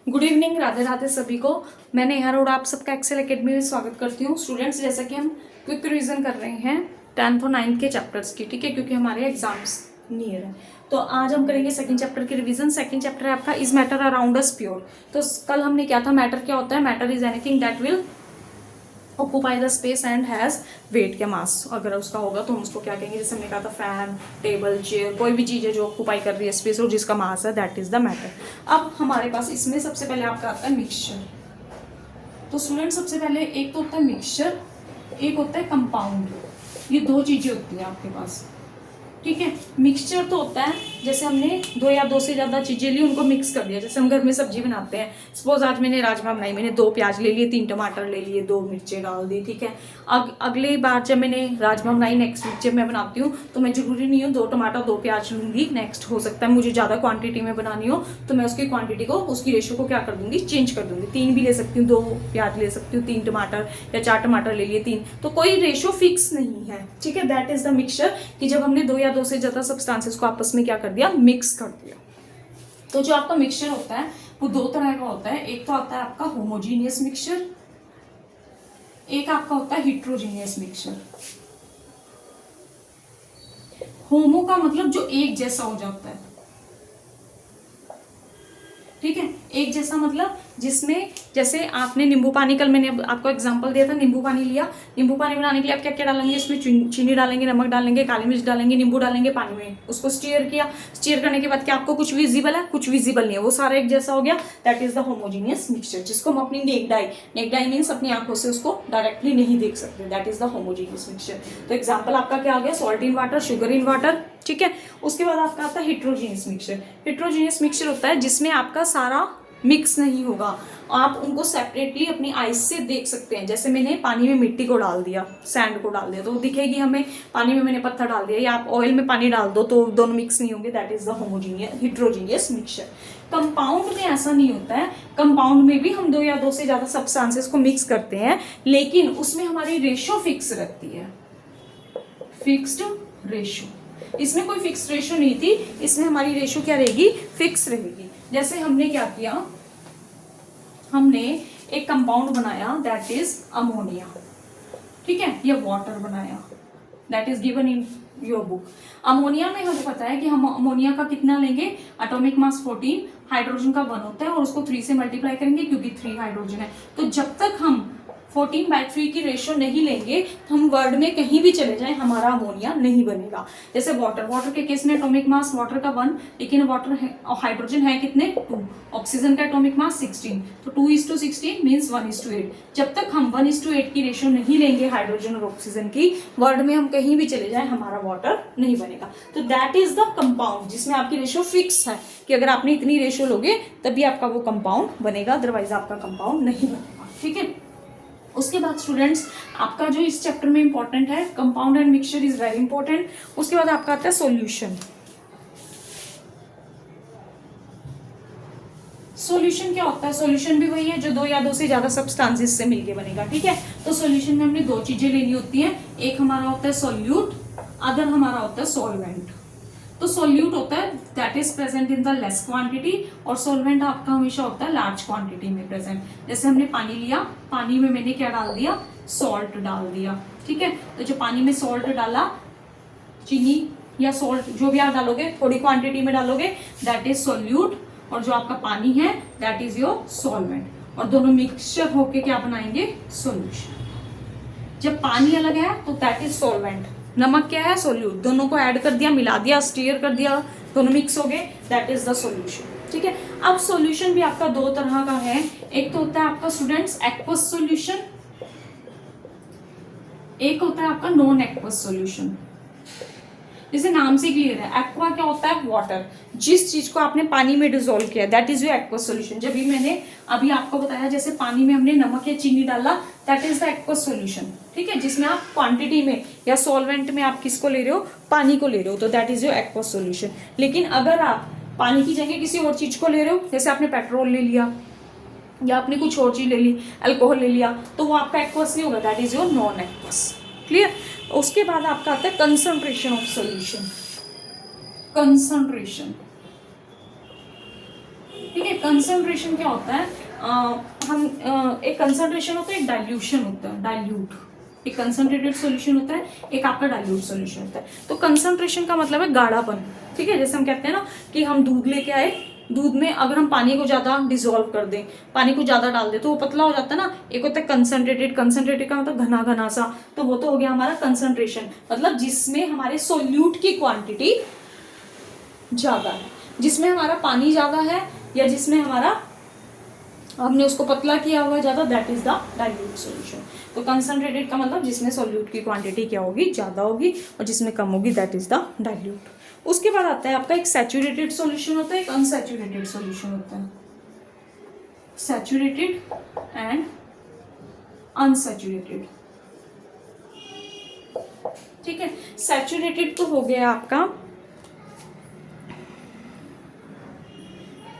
Good evening, Radhe Radhe सभी को। मैं नेहा अरोड़ा आप सबका एक्सेल एकेडमी में स्वागत करती हूँ। स्टूडेंट्स, जैसा कि हम क्विक रिवीजन कर रहे हैं 10th और 9th के चैप्टर्स की, ठीक है, क्योंकि हमारे एग्जाम्स नियर है। तो आज हम करेंगे सेकंड चैप्टर की रिवीजन। सेकंड चैप्टर है आपका is matter around us pure. तो कल हमने क्या था, मैटर क्या होता है। Matter is anything that will occupy the space and has weight के मास। अगर उसका होगा तो हम उसको क्या कहेंगे, जैसे हमने कहा था फैन, टेबल, चेयर, कोई भी चीज़ है जो ऑक्यूपाई कर रही है स्पेस और जिसका मास है, दैट इज द मैटर। अब हमारे पास इसमें सबसे पहले आपका आता है मिक्सचर। तो स्टूडेंट, सबसे पहले एक तो होता है मिक्सचर, एक होता है कंपाउंड। ये दो चीजें होती हैं आपके पास, ठीक है। मिक्सचर तो होता है जैसे हमने दो या दो से ज्यादा चीजें ली, उनको मिक्स कर दिया। जैसे हम घर में सब्जी बनाते हैं, सपोज आज मैंने राजमा बनाई, मैंने 2 प्याज ले लिए, 3 टमाटर ले लिए, 2 मिर्चें डाल दी, ठीक है। अगली बार जब मैंने राजमा बनाई, नेक्स्ट वीक जब मैं बनाती हूँ, तो मैं जरूरी नहीं हूँ 2 टमाटर 2 प्याज लूंगी। नेक्स्ट हो सकता है मुझे ज्यादा क्वांटिटी में बनानी हो, तो मैं उसकी क्वांटिटी को, उसकी रेशो को क्या कर दूंगी, चेंज कर दूंगी। 3 भी ले सकती हूँ, 2 प्याज ले सकती हूँ, 3 टमाटर या 4 टमाटर ले लिए 3, तो कोई रेशो फिक्स नहीं है, ठीक है। दैट इज द मिक्सचर, कि जब हमने 2 या 2 से ज्यादा सब्सटेंसेस को आपस में क्या कर दिया, मिक्स कर दिया। तो जो आपका मिक्सचर होता है वो 2 तरह का होता है। एक तो आता है आपका होमोजीनियस मिक्सचर, एक आपका होता है हिट्रोजीनियस मिक्सचर। होमो का मतलब जो एक जैसा हो जाता है, ठीक है। एक जैसा मतलब जिसमें, जैसे आपने नींबू पानी, कल मैंने आपको एग्जांपल दिया था, नींबू पानी लिया। नींबू पानी बनाने के लिए आप क्या क्या डालेंगे, इसमें चीनी डालेंगे, नमक डालेंगे, काली मिर्च डालेंगे, नींबू डालेंगे, पानी में उसको स्टीयर किया। स्टीयर करने के बाद क्या आपको कुछ विजिबल है, कुछ विजिबल नहीं है, वो सारा एक जैसा हो गया। That is the homogeneous mixture, जिसको हम अपनी नेक्ड आई मीन्स अपनी आंखों से उसको डायरेक्टली नहीं देख सकते। That is the homogeneous mixture. तो एग्जाम्पल आपका क्या आ गया, salt in water, sugar in water, ठीक है। उसके बाद आपका आता है हिट्रोजीनियस मिक्सचर। हिट्रोजीनियस मिक्सचर होता है जिसमें आपका सारा मिक्स नहीं होगा, आप उनको सेपरेटली अपनी आईज से देख सकते हैं। जैसे मैंने पानी में मिट्टी को डाल दिया, सैंड को डाल दिया, तो दिखेगी हमें। पानी में मैंने पत्थर डाल दिया, या आप ऑयल में पानी डाल दो, तो दोनों मिक्स नहीं होंगे। That is the homogeneous heterogeneous mixture. Compound में ऐसा नहीं होता है। कंपाउंड में भी हम 2 या 2 से ज्यादा सब्सटेंसेस को मिक्स करते हैं, लेकिन उसमें हमारी रेशो फिक्स रहती है, फिक्स्ड रेशो। इसमें कोई फिक्स रेशो नहीं थी, इसमें हमारी रेशो क्या रहेगी, फिक्स रहेगी। जैसे हमने क्या किया, हमने एक कंपाउंड बनाया, दैट इज अमोनिया, ठीक है, या वाटर बनाया, that is given in your book. Ammonia में हमें पता है कि हम अमोनिया का कितना लेंगे, एटॉमिक मास 14, हाइड्रोजन का 1 होता है, और उसको 3 से मल्टीप्लाई करेंगे क्योंकि 3 हाइड्रोजन है। तो जब तक हम 14/3 की रेशो नहीं लेंगे, तो हम वर्ल्ड में कहीं भी चले जाएं, हमारा अमोनिया नहीं बनेगा। जैसे वाटर के केस में एटॉमिक मास वाटर का 1, लेकिन वाटर है, हाइड्रोजन है कितने, 2, ऑक्सीजन का एटॉमिक मास 16, तो 2:16 मीन्स 1:8। जब तक हम 1:8 की रेशो नहीं लेंगे हाइड्रोजन और ऑक्सीजन की, वर्ल्ड में हम कहीं भी चले जाएं, हमारा वाटर नहीं बनेगा। तो दैट इज द कंपाउंड, जिसमें आपकी रेशो फिक्स है कि अगर आपने इतनी रेशो लोगे तभी आपका वो कंपाउंड बनेगा, अदरवाइज आपका कंपाउंड नहीं बनेगा, ठीक है। उसके बाद स्टूडेंट्स, आपका जो इस चैप्टर में इंपॉर्टेंट है, compound and mixture is very important. उसके बाद आपका आता है सॉल्यूशन। सॉल्यूशन क्या होता है, सॉल्यूशन भी वही है जो 2 या 2 से ज्यादा सब्सटेंसेस से मिलके बनेगा, ठीक है। तो सॉल्यूशन में हमने 2 चीजें लेनी होती हैं, एक हमारा होता है सॉल्यूट, अदर हमारा होता है सॉल्वेंट। तो सॉल्यूट होता है that is present in the less quantity, और सॉल्वेंट आपका हमेशा होता है लार्ज क्वांटिटी में प्रेजेंट। जैसे हमने पानी लिया, पानी में मैंने क्या डाल दिया, सॉल्ट डाल दिया, ठीक है। तो जो पानी में सॉल्ट डाला, चीनी या सॉल्ट जो भी आप डालोगे, थोड़ी क्वांटिटी में डालोगे, दैट इज सॉल्यूट, और जो आपका पानी है दैट इज योर सॉल्वेंट, और दोनों मिक्सचर होके क्या बनाएंगे, सॉल्यूशन। जब पानी अलग है तो दैट इज सॉल्वेंट, नमक क्या है, सोल्यूट, दोनों को ऐड कर दिया, मिला दिया, स्टीयर कर दिया, दोनों मिक्स हो गए, दैट इज द सॉल्यूशन, ठीक है। अब सॉल्यूशन भी आपका 2 तरह का है। एक तो होता है आपका स्टूडेंट्स एक्वस सॉल्यूशन, एक होता है आपका नॉन एक्वस सॉल्यूशन। जैसे नाम से क्लियर है, एक्वा क्या होता है, वाटर, जिस चीज को आपने पानी में डिसॉल्व किया, that is your aqueous solution. जब भी मैंने अभी आपको बताया, जैसे पानी में हमने नमक या चीनी डाला, that is the aqueous solution, ठीक है, जिसमें आप क्वांटिटी में या सॉल्वेंट में आप किसको ले रहे हो, पानी को ले रहे हो, तो that is your aqueous solution. लेकिन अगर आप पानी की जगह किसी और चीज को ले रहे हो, जैसे आपने पेट्रोल ले लिया या आपने कुछ और चीज ले ली, अल्कोहल ले लिया, तो वो आपका एक्वस नहीं होगा, that is your non aqueous, clear. उसके बाद आपका आता है कंसंट्रेशन ऑफ सॉल्यूशन। कंसंट्रेशन, ठीक है। कंसंट्रेशन क्या होता है, एक कंसंट्रेशन होता है, एक डाइल्यूशन होता है, डाइल्यूट। एक कंसंट्रेटेड सॉल्यूशन होता है, एक आपका डाइल्यूट सॉल्यूशन होता है। तो कंसंट्रेशन का मतलब है गाढ़ापन, ठीक है। जैसे हम कहते हैं ना कि हम दूध लेके आए, दूध में अगर हम पानी को ज्यादा डिसॉल्व कर दें, पानी को ज्यादा डाल दें तो वो पतला हो जाता है ना। एक होता है कंसंट्रेटेड, कंसंट्रेटेड का मतलब घना घना सा, तो वो तो हो गया हमारा कंसंट्रेशन, मतलब जिसमें हमारे सोल्यूट की क्वांटिटी ज्यादा है, जिसमें हमारा पानी ज्यादा है या जिसमें हमारा हमने उसको पतला किया हुआ ज्यादा, that is the dilute solution. तो कंसंट्रेटेड का मतलब जिसमें सोल्यूट की क्वांटिटी क्या होगी, ज्यादा होगी, और जिसमें कम होगी दैट इज द डाइल्यूट। उसके बाद आता है आपका एक सैचुरेटेड सॉल्यूशन होता है, एक अनसैचुरेटेड सॉल्यूशन होता है। सैचुरेटेड एंड अनसैचुरेटेड, ठीक है। सैचुरेटेड तो हो गया आपका,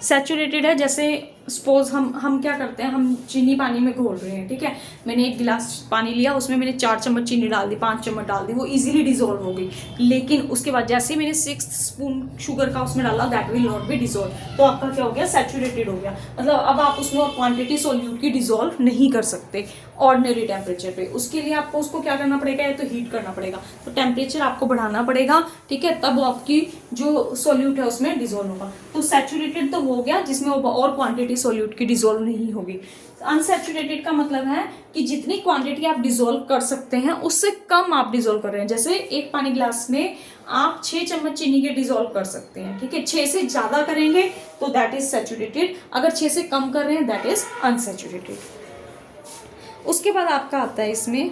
सैचुरेटेड है जैसे सपोज हम क्या करते हैं, हम चीनी पानी में घोल रहे हैं, ठीक है। मैंने एक गिलास पानी लिया, उसमें मैंने 4 चम्मच चीनी डाल दी, 5 चम्मच डाल दी, वो इजीली डिजोल्व हो गई। लेकिन उसके बाद जैसे ही मैंने 6 स्पून शुगर का उसमें डाला, that will not be dissolve, तो आपका क्या हो गया, सैचुरेटेड हो गया। मतलब अब आप उसमें और क्वांटिटी सोल्यूट की डिजोल्व नहीं कर सकते ऑर्डिनरी टेम्परेचर पे। उसके लिए आपको उसको क्या करना पड़ेगा, या तो हीट करना पड़ेगा, तो टेम्परेचर आपको बढ़ाना पड़ेगा, ठीक है, तब आपकी जो सोल्यूट है उसमें डिजोल्व होगा। तो सैचुरेटेड तो हो गया जिसमें और क्वांटिटी सोल्यूट की डिजोल्व नहीं होगी। अनसैचुरेटेड का मतलब है कि जितनी क्वांटिटी आप डिजोल्व कर सकते हैं उससे कम आप डिजोल्व कर रहे हैं। जैसे एक पानी गिलास में आप 6 चम्मच चीनी के डिजोल्व कर सकते हैं, ठीक है। 6 से ज्यादा करेंगे तो दैट इज सैचुरेटेड, अगर 6 से कम कर रहे हैं दैट इज अनसैचुरेटेड। उसके बाद आपका आता है इसमें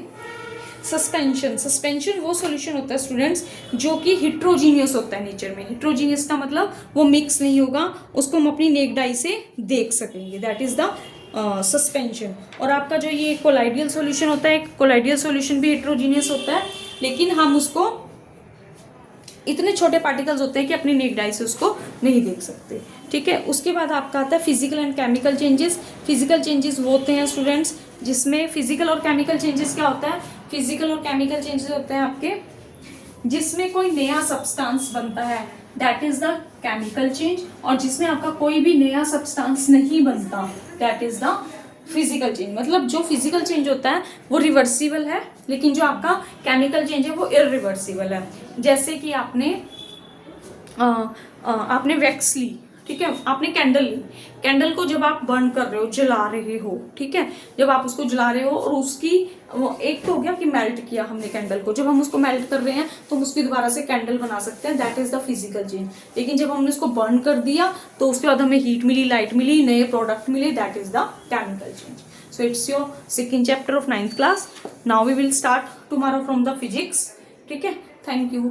सस्पेंशन। सस्पेंशन वो सॉल्यूशन होता है स्टूडेंट्स जो कि हिट्रोजीनियस होता है नेचर में। हिट्रोजीनियस का मतलब वो मिक्स नहीं होगा, उसको हम अपनी नेक्ड आई से देख सकेंगे, दैट इज द सस्पेंशन। और आपका जो ये कोलाइडियल सॉल्यूशन होता है, कोलाइडियल सॉल्यूशन भी हिट्रोजीनियस होता है, लेकिन हम उसको इतने छोटे पार्टिकल्स होते हैं कि अपनी नेक्ड आई से उसको नहीं देख सकते, ठीक है। उसके बाद आपका आता है physical and chemical changes. Physical changes वो होते हैं स्टूडेंट्स जिसमें फिजिकल और केमिकल चेंजेस क्या होता है, फिजिकल और केमिकल चेंजेस होते हैं आपके जिसमें कोई नया सब्सटेंस बनता है, that is the chemical change, और जिसमें आपका कोई भी नया सब्सटेंस नहीं बनता, that is the physical change. मतलब जो फिजिकल चेंज होता है वो रिवर्सिबल है, लेकिन जो आपका केमिकल चेंज है वो इररिवर्सिबल है। जैसे कि आपने वैक्स ली, ठीक है, आपने कैंडल ली, कैंडल को जब आप बर्न कर रहे हो, जला रहे हो, ठीक है, जब आप उसको जला रहे हो और उसकी वो एक तो हो गया कि मेल्ट किया हमने कैंडल को, जब हम उसको मेल्ट कर रहे हैं तो हम उसकी दोबारा से कैंडल बना सकते हैं, that is the physical change. लेकिन जब हमने उसको बर्न कर दिया तो उसके बाद हमें हीट मिली, लाइट मिली, नए प्रोडक्ट मिले, that is the chemical change. So it's your second chapter of 9th class. Now we will start tomorrow from the physics. ठीक है, thank you.